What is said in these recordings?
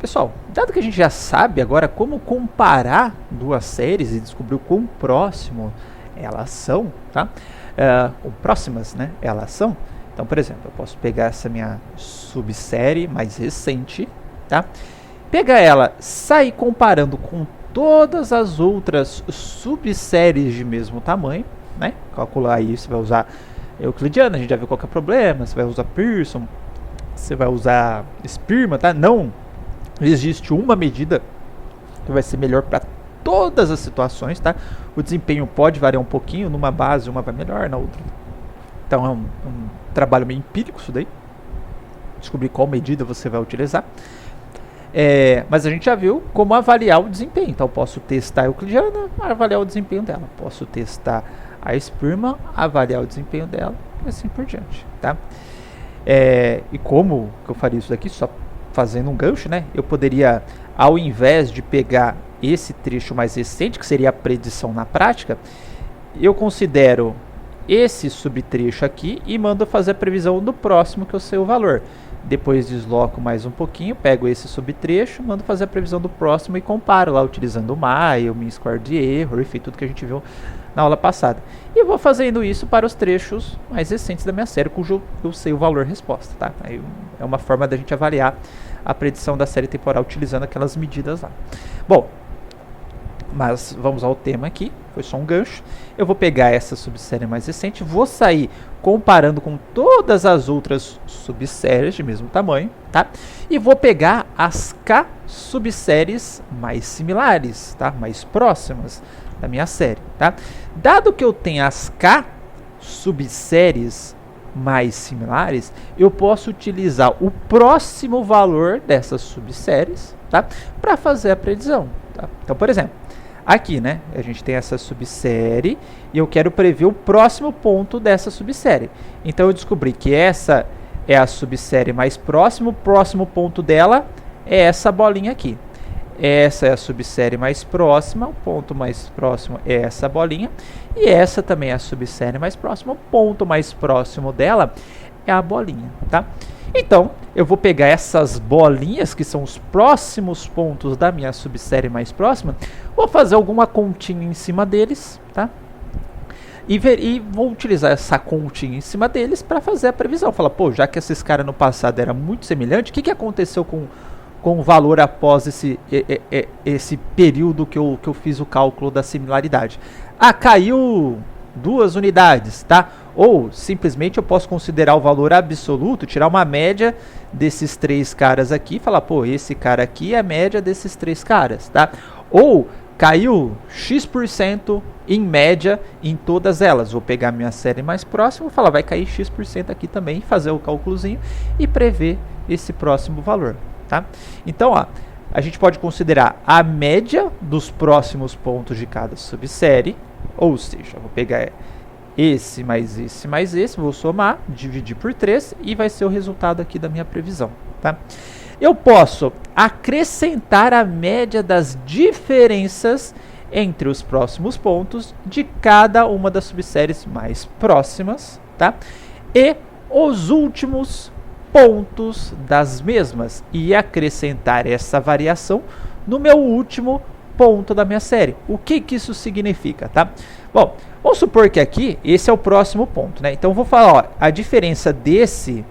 Pessoal, dado que a gente já sabe agora como comparar duas séries e descobrir o quão próximo elas são, tá? Ou próximas, né? Elas são. Então, por exemplo, eu posso pegar essa minha subsérie mais recente, tá? Pegar ela, sair comparando com todas as outras subséries de mesmo tamanho, né? Calcular aí, você vai usar euclidiana, a gente já viu qual que é o problema, você vai usar Pearson, você vai usar Spearman, tá? Não existe uma medida que vai ser melhor para todas as situações, tá? O desempenho pode variar um pouquinho, numa base uma vai melhor, na outra. Então é um trabalho meio empírico isso daí. Descobrir qual medida você vai utilizar. Mas a gente já viu como avaliar o desempenho. Então eu posso testar a euclidiana, avaliar o desempenho dela. Posso testar a Spearman, avaliar o desempenho dela e assim por diante, tá? E como que eu faria isso daqui? Só fazendo um gancho, né? Eu poderia, ao invés de pegar esse trecho mais recente, que seria a predição na prática, eu considero esse subtrecho aqui e mando fazer a previsão do próximo que eu sei o valor. Depois desloco mais um pouquinho, pego esse subtrecho, mando fazer a previsão do próximo e comparo lá utilizando o mile, o mean square de erro, enfim, tudo que a gente viu na aula passada. E vou fazendo isso para os trechos mais recentes da minha série, cujo eu sei o valor resposta, tá? Aí é uma forma da gente avaliar a predição da série temporal utilizando aquelas medidas lá. Bom, mas vamos ao tema aqui, foi só um gancho. Eu vou pegar essa subsérie mais recente, vou sair comparando com todas as outras subséries de mesmo tamanho, tá? E vou pegar as K subséries mais similares, tá? Mais próximas da minha série, tá? Dado que eu tenho as K subséries mais similares, eu posso utilizar o próximo valor dessas subséries, tá? Para fazer a predição, tá? Então, por exemplo, aqui, né, a gente tem essa subsérie e eu quero prever o próximo ponto dessa subsérie. Então eu descobri que essa é a subsérie mais próxima, o próximo ponto dela é essa bolinha aqui. Essa é a subsérie mais próxima, o ponto mais próximo é essa bolinha. E essa também é a subsérie mais próxima, o ponto mais próximo dela é a bolinha, tá? Então, eu vou pegar essas bolinhas, que são os próximos pontos da minha subsérie mais próxima, vou fazer alguma continha em cima deles, tá? E vou utilizar essa continha em cima deles para fazer a previsão. Falar, pô, já que esses caras no passado eram muito semelhantes, o que aconteceu com o valor após esse período que eu fiz o cálculo da similaridade? Ah, caiu 2 unidades, tá? Ou simplesmente eu posso considerar o valor absoluto, tirar uma média desses 3 caras aqui e falar, pô, esse cara aqui é a média desses 3 caras, tá? Ou caiu X% em média em todas elas. Vou pegar a minha série mais próxima e falar, vai cair X% aqui também, fazer o cálculozinho e prever esse próximo valor, tá? Então, ó, a gente pode considerar a média dos próximos pontos de cada subsérie, ou seja, vou pegar esse mais esse mais esse, vou somar, dividir por 3 e vai ser o resultado aqui da minha previsão, tá? Eu posso acrescentar a média das diferenças entre os próximos pontos de cada uma das subséries mais próximas, tá? E os últimos pontos das mesmas e acrescentar essa variação no meu último ponto da minha série. O que isso significa, tá? Bom, vamos supor que aqui esse é o próximo ponto, né? Então eu vou falar, ó, a diferença desse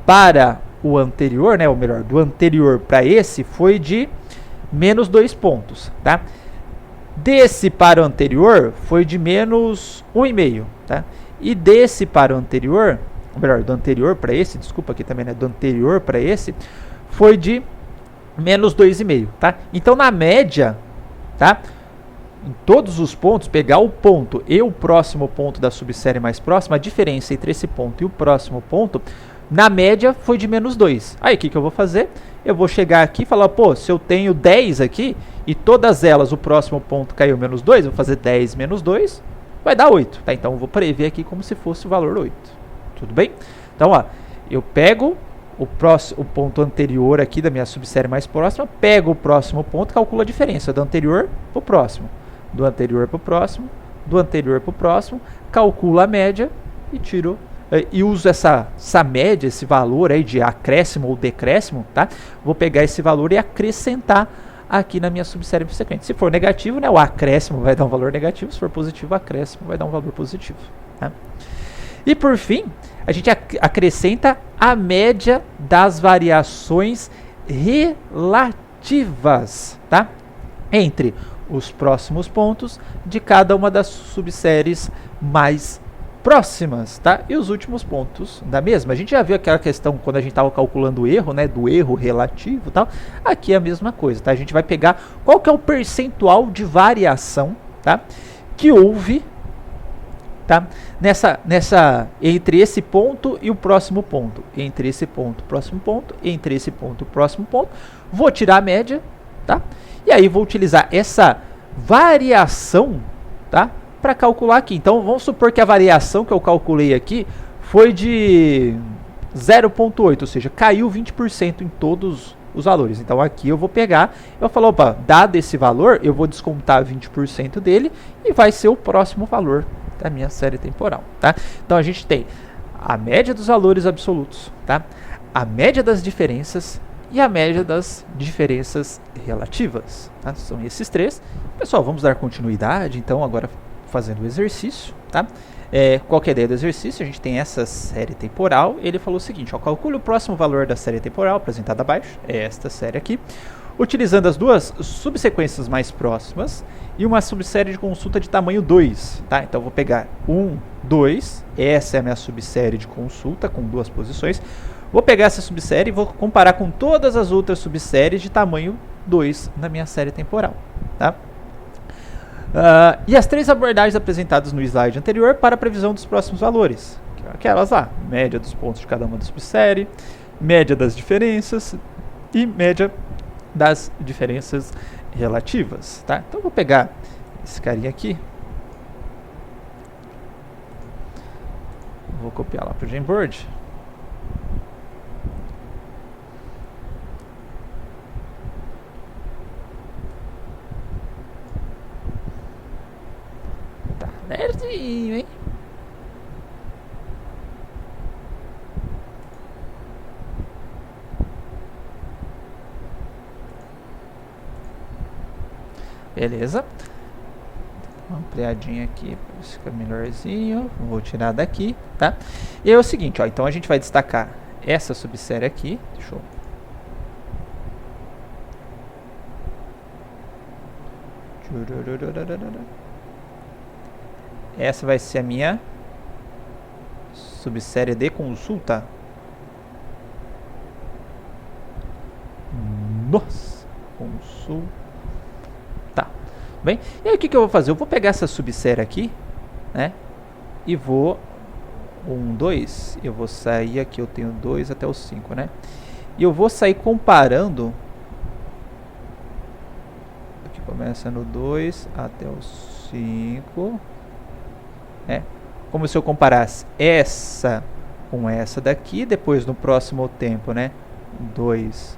para o anterior, né? Ou melhor, do anterior para esse foi de menos 2 pontos, tá? Desse para o anterior foi de menos 1,5, tá? E desse para o anterior, ou melhor, do anterior para esse, desculpa aqui também, né? Do anterior para esse foi de menos 2,5, tá? Então na média, tá? Em todos os pontos, pegar o ponto e o próximo ponto da subsérie mais próxima, a diferença entre esse ponto e o próximo ponto, na média foi de menos 2. Aí o que eu vou fazer? Eu vou chegar aqui e falar, pô, se eu tenho 10 aqui e todas elas o próximo ponto caiu menos 2, eu vou fazer 10 menos 2, vai dar 8, tá? Então eu vou prever aqui como se fosse o valor 8. Tudo bem? Então, ó, eu pego o ponto anterior aqui da minha subsérie mais próxima, pego o próximo ponto, calculo a diferença do anterior para o próximo, do anterior para o próximo, do anterior para o próximo, calculo a média e tiro e uso essa média, esse valor aí de acréscimo ou decréscimo, tá? Vou pegar esse valor e acrescentar aqui na minha subsérie subsequente. Se for negativo, né, o acréscimo vai dar um valor negativo, se for positivo, o acréscimo vai dar um valor positivo. Tá? E por fim, a gente acrescenta a média das variações relativas, tá? Entre os próximos pontos de cada uma das subséries mais próximas, tá? E os últimos pontos da mesma. A gente já viu aquela questão quando a gente estava calculando o erro, né? Do erro relativo e tal. Aqui é a mesma coisa, tá? A gente vai pegar qual que é o percentual de variação, tá? Que houve, tá? Entre esse ponto e o próximo ponto. Entre esse ponto e o próximo ponto. Entre esse ponto e o próximo ponto. Vou tirar a média, tá? E aí vou utilizar essa variação, tá? Para calcular aqui. Então vamos supor que a variação que eu calculei aqui foi de 0,8, ou seja, caiu 20% em todos os valores. Então aqui eu vou pegar, eu vou falar, opa, dado esse valor, eu vou descontar 20% dele e vai ser o próximo valor da minha série temporal, tá? Então a gente tem a média dos valores absolutos, tá? A média das diferenças e a média das diferenças relativas, tá? São esses três. Pessoal, vamos dar continuidade, então, agora fazendo o exercício, tá? Qual que é a ideia do exercício? A gente tem essa série temporal. Ele falou o seguinte, ó, calcule o próximo valor da série temporal apresentada abaixo, é esta série aqui, utilizando as duas subsequências mais próximas e uma subsérie de consulta de tamanho 2, tá? Então, eu vou pegar 1, 2, essa é a minha subsérie de consulta com duas posições. Vou pegar essa subsérie e vou comparar com todas as outras subséries de tamanho 2 na minha série temporal, tá? E as três abordagens apresentadas no slide anterior para a previsão dos próximos valores. Aquelas lá, média dos pontos de cada uma da subsérie, média das diferenças e média das diferenças relativas, tá? Então, vou pegar esse carinha aqui. Vou copiar lá para o Jamboard. Nerdinho, hein? Beleza. Uma ampliadinha aqui para ficar melhorzinho. Vou tirar daqui, tá? E aí é o seguinte, ó. Então a gente vai destacar essa subsérie aqui. Deixa eu... Essa vai ser a minha subsérie de consulta. Nossa, consulta. Tá. Bem, e aí o que eu vou fazer? Eu vou pegar essa subsérie aqui, né? E vou 1, 2. Eu vou sair aqui, eu tenho 2 até o 5, né? E eu vou sair comparando. Aqui começa no 2 até o 5. Como se eu comparasse essa com essa daqui, depois no próximo tempo, né, 2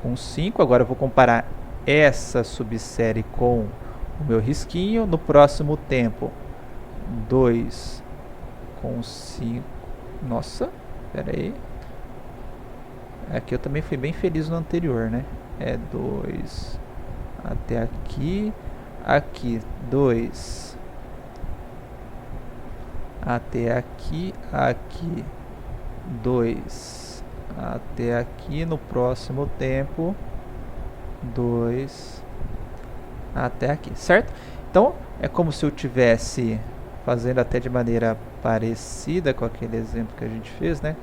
com 5, agora eu vou comparar essa subsérie com o meu risquinho, no próximo tempo, 2 com 5, nossa, pera aí, aqui eu também fui bem feliz no anterior, né, 2 até aqui, aqui 2 até aqui, aqui 2 até aqui, no próximo tempo 2 até aqui, certo? Então é como se eu tivesse fazendo até de maneira parecida com aquele exemplo que a gente fez, né?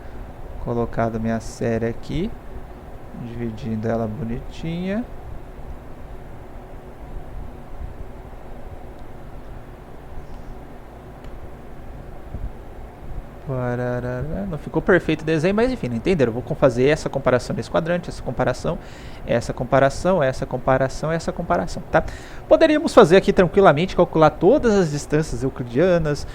Colocado minha série aqui, dividindo ela bonitinha. Não ficou perfeito o desenho, mas enfim, entenderam? Eu vou fazer essa comparação nesse quadrante, essa comparação, essa comparação, essa comparação, essa comparação, tá? Poderíamos fazer aqui tranquilamente, calcular todas as distâncias euclidianas,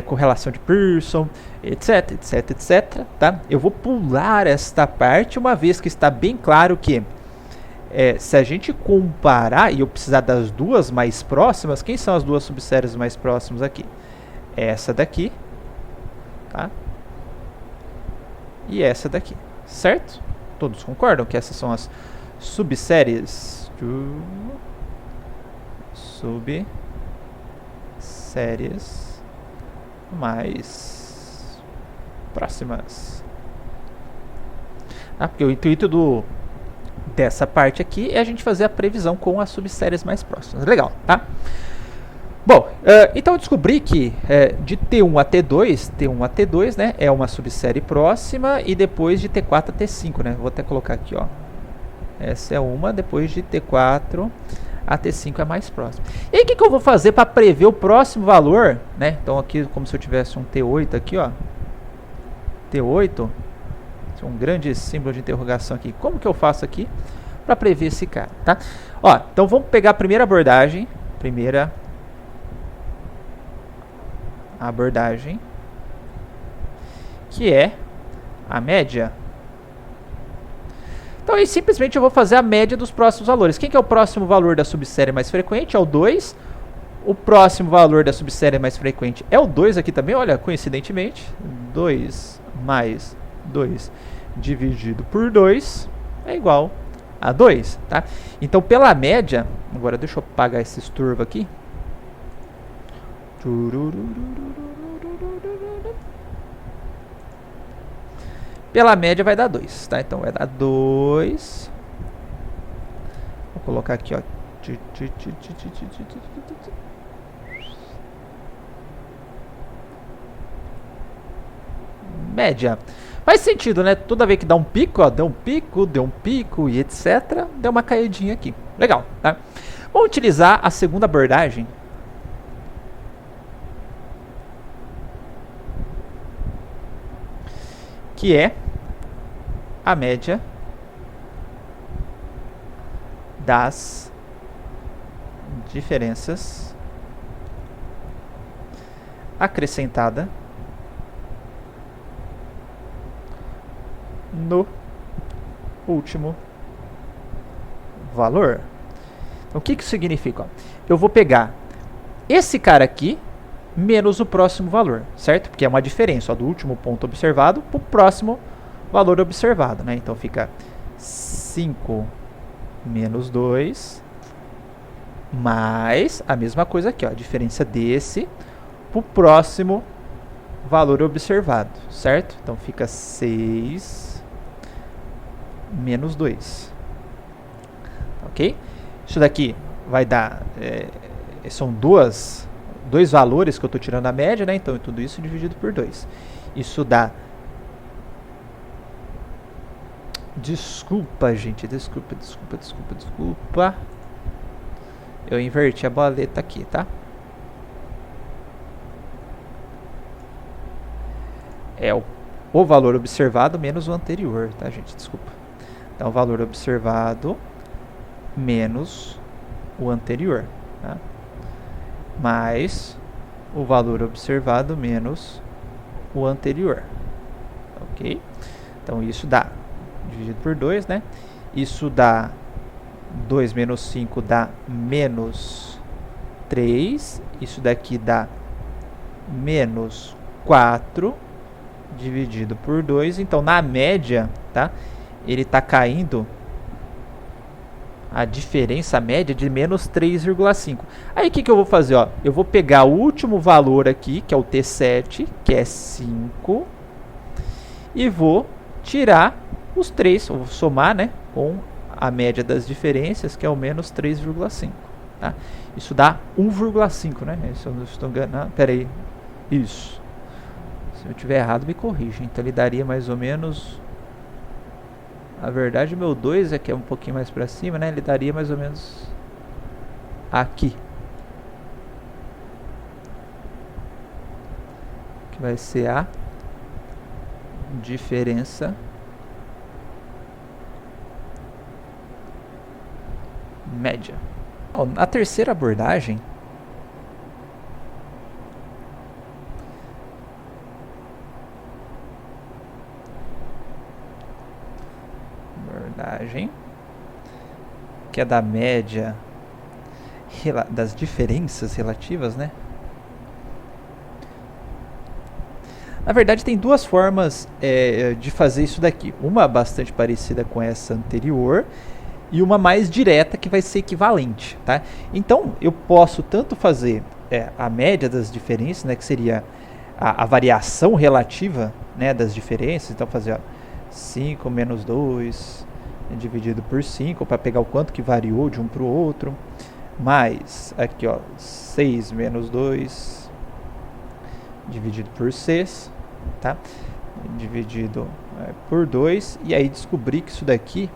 correlação de Pearson, etc, etc, etc, tá? Eu vou pular esta parte, uma vez que está bem claro que se a gente comparar, e eu precisar das duas mais próximas, quem são as duas subséries mais próximas aqui? Essa daqui, tá? e essa daqui, certo? Todos concordam que essas são as subséries? Subséries mais próximas. Porque o intuito dessa parte aqui é a gente fazer a previsão com as subséries mais próximas. Legal, tá? Bom, então eu descobri que de T1 a T2, né, é uma subsérie próxima, e depois de T4 a T5, né? Vou até colocar aqui, ó. Essa é uma, depois de T4 a T5 é mais próxima. E aí, o que eu vou fazer para prever o próximo valor, né? Então aqui, como se eu tivesse um T8 aqui, ó. T8, um grande símbolo de interrogação aqui. Como que eu faço aqui para prever esse cara, tá? Ó, então vamos pegar a primeira abordagem, que é a média. Então aí simplesmente eu vou fazer a média dos próximos valores. Quem que é o próximo valor da subsérie mais frequente? É o 2. O próximo valor da subsérie mais frequente é o 2 aqui também, olha, coincidentemente. 2 mais 2 dividido por 2 é igual a 2, tá? Então pela média, agora deixa eu apagar esse turvo aqui. Pela média vai dar 2, tá? Então vai dar 2. Vou colocar aqui, ó. Média. Faz sentido, né? Toda vez que dá um pico, ó, deu um pico e etc. Deu uma caidinha aqui. Legal, tá? Vamos utilizar a segunda abordagem. Que é a média das diferenças acrescentada no último valor. Então, o que isso significa? Ó, eu vou pegar esse cara aqui menos o próximo valor, certo? Porque é uma diferença, ó, do último ponto observado para o próximo valor observado, né? Então fica 5 menos 2 mais a mesma coisa aqui, ó, a diferença desse para o próximo valor observado, certo? Então fica 6 menos 2, ok? Isso daqui vai dar, são dois valores que eu estou tirando a média, né? Então tudo isso dividido por 2. Isso dá... Desculpa, gente. Desculpa. Eu inverti a boleta aqui, tá? É o valor observado menos o anterior, tá, gente? Desculpa. Então, o valor observado menos o anterior, tá? Mais o valor observado menos o anterior, ok? Então isso dá, dividido por 2, né? Isso dá 2 menos 5 dá menos 3. Isso daqui dá menos 4 dividido por 2. Então na média, tá? Ele está caindo a diferença média de menos 3,5. Aí o que eu vou fazer? Ó? Eu vou pegar o último valor aqui, que é o T7, que é 5, e vou tirar os 3, vou somar, né, com a média das diferenças, que é o menos 3,5. Tá? Isso dá 1,5, né? Se eu não estou enganando, peraí, isso. Se eu tiver errado, me corrija. Então ele daria mais ou menos... A verdade, meu 2 é que é um pouquinho mais para cima, né? Ele daria mais ou menos aqui. Que vai ser a diferença média. Bom, a terceira abordagem que é da média das diferenças relativas, né? Na verdade, tem duas formas de fazer isso daqui. Uma bastante parecida com essa anterior e uma mais direta que vai ser equivalente, tá? Então, eu posso tanto fazer a média das diferenças, né, que seria a variação relativa, né, das diferenças. Então, fazer 5 menos 2 dividido por 5 para pegar o quanto que variou de um para o outro. Mais aqui, ó, 6 menos 2 dividido por 6, tá? Dividido por 2. E aí descobri que isso daqui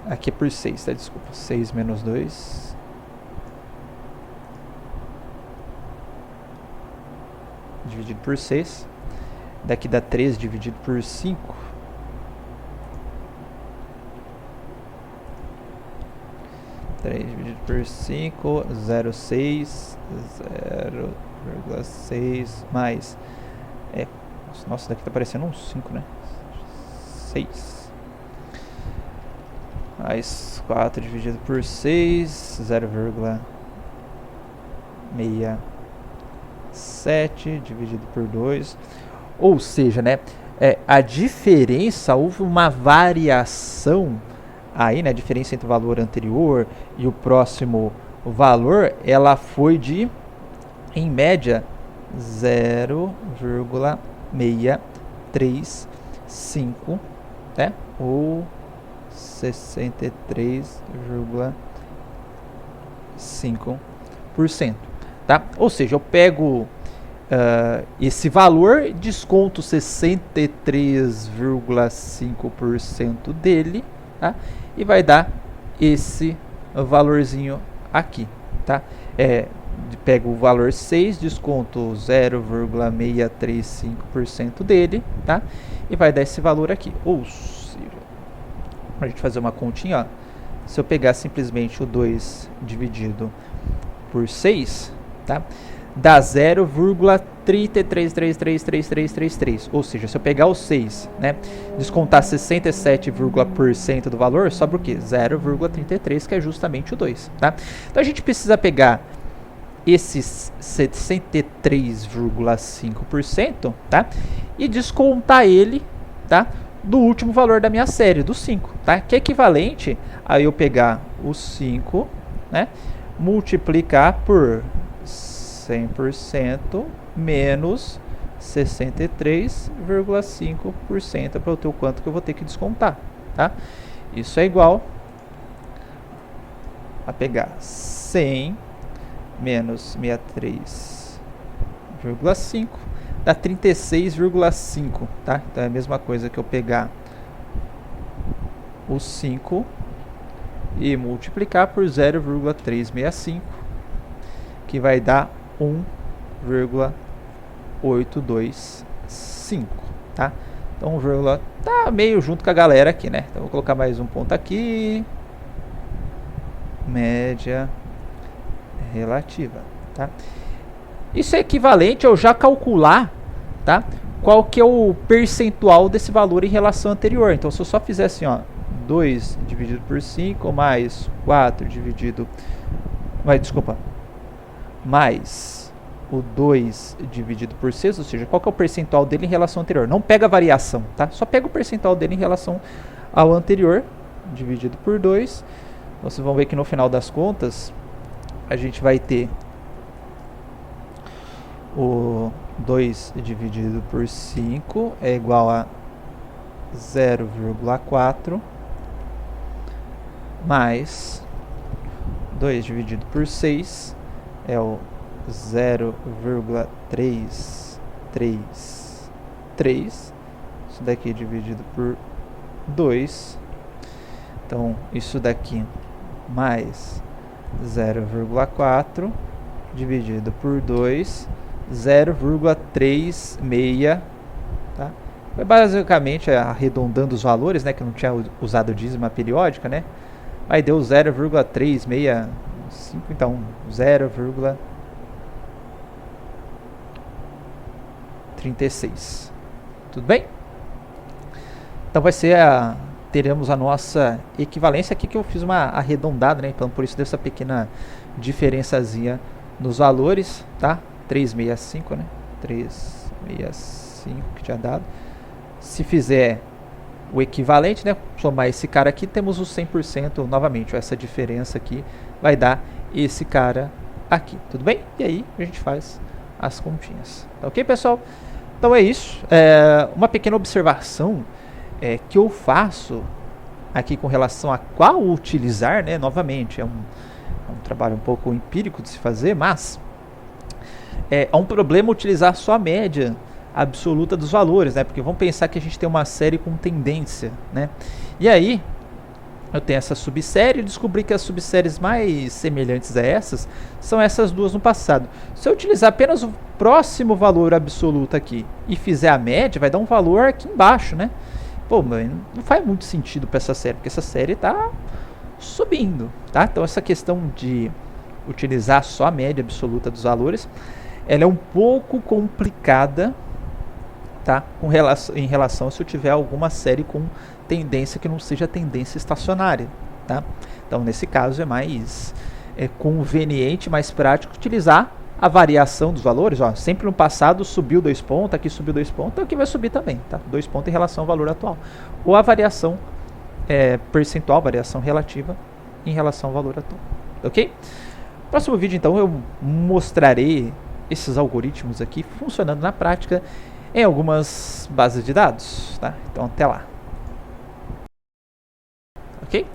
aqui é por 6, tá? Desculpa. 6 menos 2 dividido por 6. Daqui dá 3 dividido por 5. 3 dividido por 5, 0,6, 0,6 mais. Nossa, daqui tá parecendo um 5, né? 6. Mais 4 dividido por 6, 0,67 dividido por 2. Ou seja, né? A diferença, houve uma variação aí, né, a diferença entre o valor anterior e o próximo valor, ela foi de, em média, 0,635, né, ou 63,5%, tá? Ou seja, eu pego esse valor, desconto 63,5% dele, tá? E vai dar esse valorzinho aqui, tá? Pego o valor 6, desconto 0,635% dele, tá? E vai dar esse valor aqui. Ou seja, para a gente fazer uma continha, ó, se eu pegar simplesmente o 2 dividido por 6, tá? Dá 0,33333333. Ou seja, se eu pegar o 6, né, descontar 67% do valor, sobra o quê? 0,33, que é justamente o 2, tá? Então a gente precisa pegar esses 63,5%, tá? E descontar ele, tá, do último valor da minha série, do 5, tá? Que é equivalente a eu pegar o 5, né, multiplicar por 100% menos 63,5% para eu ter o quanto que eu vou ter que descontar, tá? Isso é igual a pegar 100 menos 63,5 dá 36,5, tá? Então é a mesma coisa que eu pegar o 5 e multiplicar por 0,365, que vai dar 1,825, tá? Então, tá meio junto com a galera aqui, né? Então, vou colocar mais um ponto aqui. Média relativa, tá? Isso é equivalente a eu já calcular, tá? Qual que é o percentual desse valor em relação ao anterior. Então, se eu só fizer assim, ó, 2 dividido por 5 mais 4 dividido... mais o 2 dividido por 6, ou seja, qual que é o percentual dele em relação ao anterior. Não pega a variação, tá? Só pega o percentual dele em relação ao anterior, dividido por 2. Vocês vão ver que no final das contas, a gente vai ter o 2 dividido por 5 é igual a 0,4 mais 2 dividido por 6 é o 0,333. Isso daqui dividido por 2. Então, isso daqui mais 0,4 dividido por 2, 0,36, tá? Foi basicamente arredondando os valores, né, que não tinha usado dízima periódica, né? Aí deu 0,365, então 0,36. Tudo bem? Então vai ser teremos a nossa equivalência aqui, que eu fiz uma arredondada, né? Então por isso dessa pequena diferençazinha nos valores, tá? 365, né? 365 que tinha dado. Se fizer o equivalente, né? Somar esse cara aqui, temos o 100% novamente. Essa diferença aqui vai dar esse cara aqui, tudo bem? E aí a gente faz as continhas. Tá ok, pessoal? Então é isso. Uma pequena observação que eu faço aqui com relação a qual utilizar, né? Novamente, é um trabalho um pouco empírico de se fazer, mas é um problema utilizar só a média absoluta dos valores, né? Porque vamos pensar que a gente tem uma série com tendência, né? E aí eu tenho essa subsérie e descobri que as subséries mais semelhantes a essas são essas duas no passado. Se eu utilizar apenas o próximo valor absoluto aqui e fizer a média, vai dar um valor aqui embaixo, né? Pô, mas não faz muito sentido para essa série, porque essa série está subindo, tá? Então essa questão de utilizar só a média absoluta dos valores, ela é um pouco complicada, tá? Em relação se eu tiver alguma série com tendência que não seja tendência estacionária, tá? Então nesse caso é mais conveniente, mais prático utilizar a variação dos valores. Ó, sempre no passado subiu 2 pontos, aqui subiu 2 pontos, então aqui vai subir também, tá? 2 pontos em relação ao valor atual. Ou a variação percentual, variação relativa em relação ao valor atual, ok? Próximo vídeo então eu mostrarei esses algoritmos aqui funcionando na prática em algumas bases de dados, tá? Então até lá. Ok?